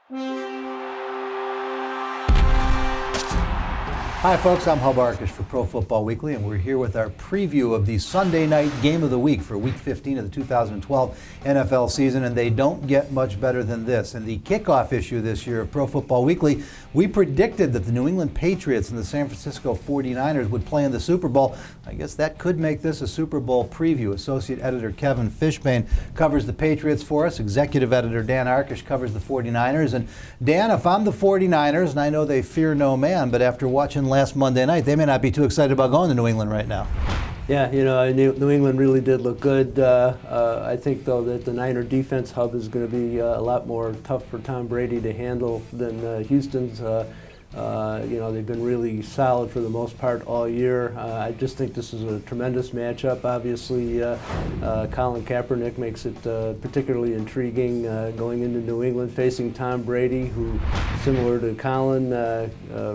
Hi folks, I'm Hub Arkush for Pro Football Weekly, and we're here with our preview of the Sunday night game of the week for Week 15 of the 2012 NFL season, and they don't get much better than this. In the kickoff issue this year of Pro Football Weekly, we predicted that the New England Patriots and the San Francisco 49ers would play in the Super Bowl. I guess that could make this a Super Bowl preview. Associate editor Kevin Fishbane covers the Patriots for us. Executive editor Dan Arkush covers the 49ers. And Dan, if I'm the 49ers, and I know they fear no man, but after watching last Monday night, they may not be too excited about going to New England right now. Yeah, you know, New England really did look good. I think, though, that the Niner defense hub is going to be a lot more tough for Tom Brady to handle than Houston's. You know, they've been really solid for the most part all year. I just think this is a tremendous matchup. Obviously, Colin Kaepernick makes it particularly intriguing going into New England, facing Tom Brady, who, similar to Colin,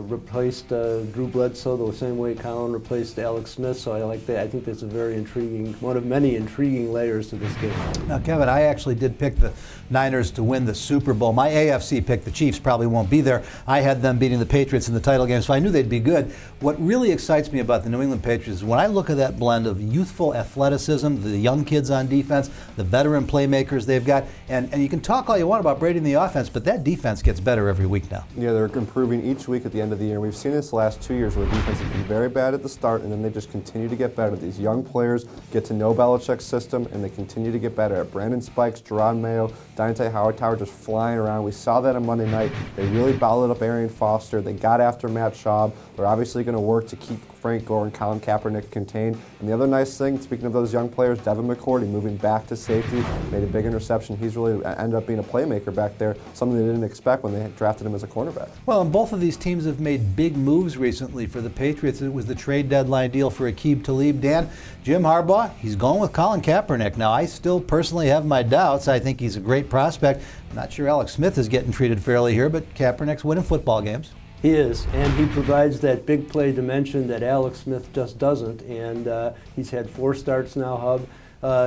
replaced Drew Bledsoe the same way Colin replaced Alex Smith. So I like that. I think that's a very intriguing, one of many intriguing layers to this game. Now, Kevin, I actually did pick the Niners to win the Super Bowl. My AFC pick, the Chiefs, probably won't be there. I had them beating the Patriots in the title game, so I knew they'd be good. What really excites me about the New England Patriots is when I look at that blend of youthful athleticism, the young kids on defense, the veteran playmakers they've got, and you can talk all you want about Brady in the offense, but that defense gets better every week now. Yeah, they're improving each week at the end of the year. We've seen this the last 2 years where the defense has been very bad at the start, and then they just continue to get better. These young players get to know Belichick's system, and they continue to get better. Brandon Spikes, Jerron Mayo, Dante Howard just flying around. We saw that on Monday night. They really bottled up Arian Foster. They got after Matt Schaub. They're obviously going to work to keep Frank Gore and Colin Kaepernick contained. And the other nice thing, speaking of those young players, Devin McCourty moving back to safety, made a big interception. He's really ended up being a playmaker back there, something they didn't expect when they had drafted him as a cornerback. Well, and both of these teams have made big moves recently. For the Patriots, it was the trade deadline deal for Aqib Talib. Dan, Jim Harbaugh, he's going with Colin Kaepernick. Now, I still personally have my doubts. I think he's a great prospect. I'm not sure Alex Smith is getting treated fairly here, but Kaepernick's winning football games. He is, and he provides that big play dimension that Alex Smith just doesn't, and he's had 4 starts now, Hub.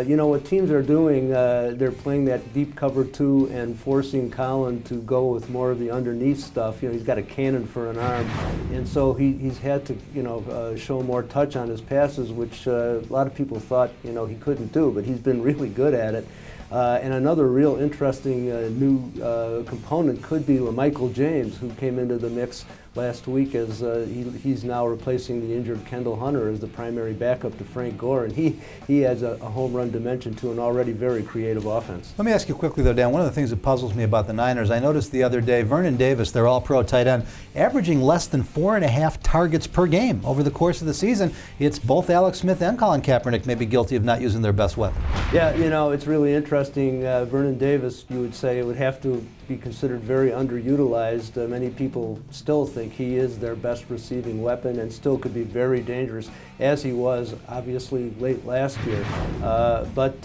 You know, what teams are doing, they're playing that deep cover 2 and forcing Colin to go with more of the underneath stuff. You know, he's got a cannon for an arm, and so he's had to, you know, show more touch on his passes, which a lot of people thought, you know, he couldn't do, but he's been really good at it. And another real interesting new component could be LaMichael James, who came into the mix last week as he's now replacing the injured Kendall Hunter as the primary backup to Frank Gore, and he adds a home run dimension to an already very creative offense. Let me ask you quickly though, Dan, one of the things that puzzles me about the Niners, I noticed the other day Vernon Davis, their all-pro tight end, averaging less than 4.5 targets per game over the course of the season. It's both Alex Smith and Colin Kaepernick may be guilty of not using their best weapon. Yeah, you know, it's really interesting. Vernon Davis, you would say, would have to be considered very underutilized. Many people still think he is their best receiving weapon and still could be very dangerous, as he was obviously late last year. But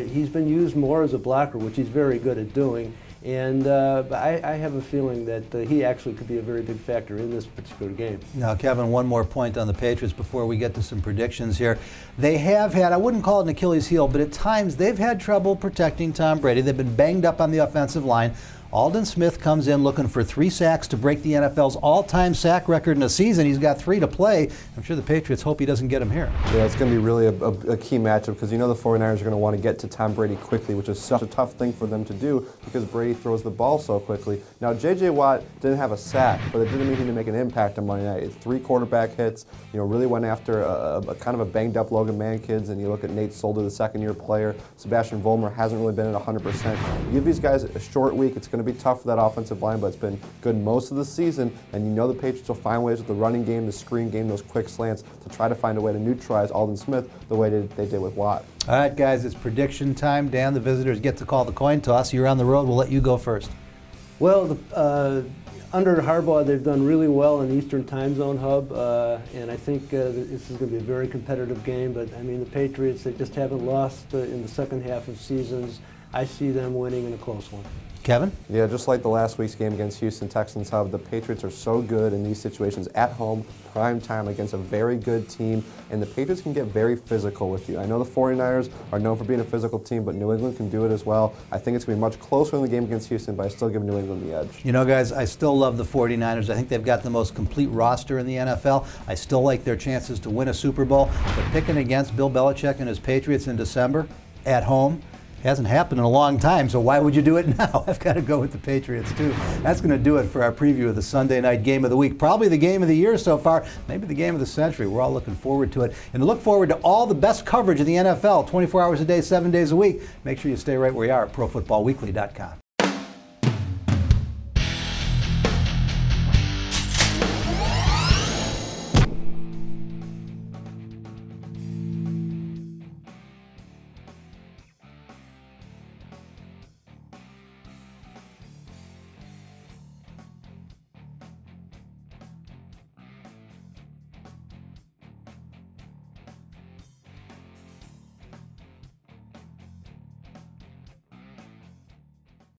he's been used more as a blocker, which he's very good at doing. And I have a feeling that he actually could be a very big factor in this particular game. Now, Kevin, one more point on the Patriots before we get to some predictions here. They have had, I wouldn't call it an Achilles heel, but at times they've had trouble protecting Tom Brady. They've been banged up on the offensive line. Aldon Smith comes in looking for 3 sacks to break the NFL's all-time sack record in a season. He's got 3 to play. I'm sure the Patriots hope he doesn't get him here. Yeah, it's going to be really a key matchup because you know the 49ers are going to want to get to Tom Brady quickly, which is such a tough thing for them to do because Brady throws the ball so quickly. Now, J.J. Watt didn't have a sack, but it didn't mean he didn't make an impact on Monday night. 3 quarterback hits, you know, really went after a kind of a banged-up Logan Mankins, and you look at Nate Solder, the second-year player. Sebastian Vollmer hasn't really been at 100%. You give these guys a short week, it's going to be tough for that offensive line, but it's been good most of the season, and you know the Patriots will find ways with the running game, the screen game, those quick slants to try to find a way to neutralize Aldon Smith the way they did with Watt. All right, guys, it's prediction time. Dan, the visitors get to call the coin toss. You're on the road. We'll let you go first. Well, under Harbaugh, they've done really well in the Eastern Time Zone hub, and I think this is going to be a very competitive game, but I mean, the Patriots, they just haven't lost in the second half of seasons. I see them winning in a close one. Kevin? Yeah, just like the last week's game against Houston Texans, how the Patriots are so good in these situations at home, prime time against a very good team, and the Patriots can get very physical with you. I know the 49ers are known for being a physical team, but New England can do it as well. I think it's going to be much closer in the game against Houston, but I still give New England the edge. You know, guys, I still love the 49ers. I think they've got the most complete roster in the NFL. I still like their chances to win a Super Bowl, but picking against Bill Belichick and his Patriots in December at home hasn't happened in a long time, so why would you do it now? I've got to go with the Patriots, too. That's going to do it for our preview of the Sunday night game of the week. Probably the game of the year so far, maybe the game of the century. We're all looking forward to it. And look forward to all the best coverage of the NFL, 24 hours a day, 7 days a week. Make sure you stay right where you are at ProFootballWeekly.com.